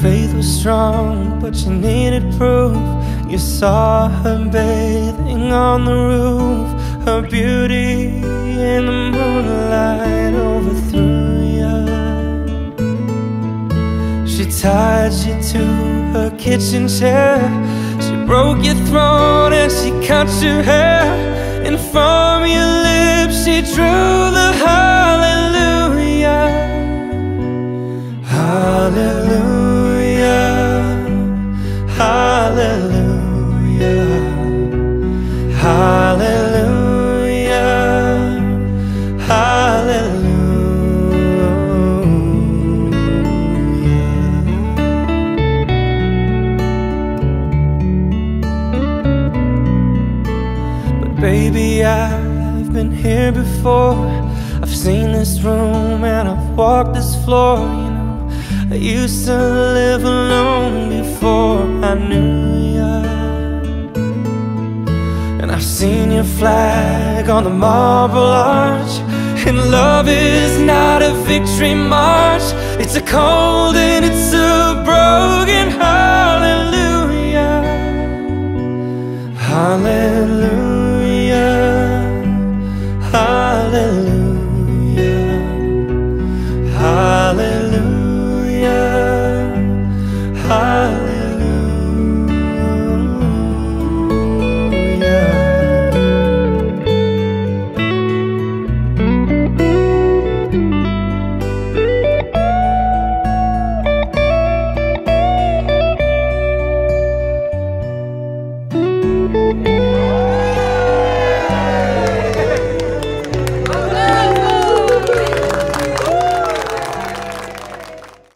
faith was strong, but you needed proof. You saw her bathing on the roof. Her beauty in the moonlight overthrew you. She tied you to her kitchen chair. She broke your throat and she cut your hair. And from your lips she drew the hallelujah. Hallelujah, hallelujah, hallelujah, hallelujah. But baby, I've been here before. I've seen this room and I've walked this floor. I used to live alone before I knew ya. And I've seen your flag on the Marble Arch. And love is not a victory march. It's a cold and it's a broken hallelujah. Hallelujah.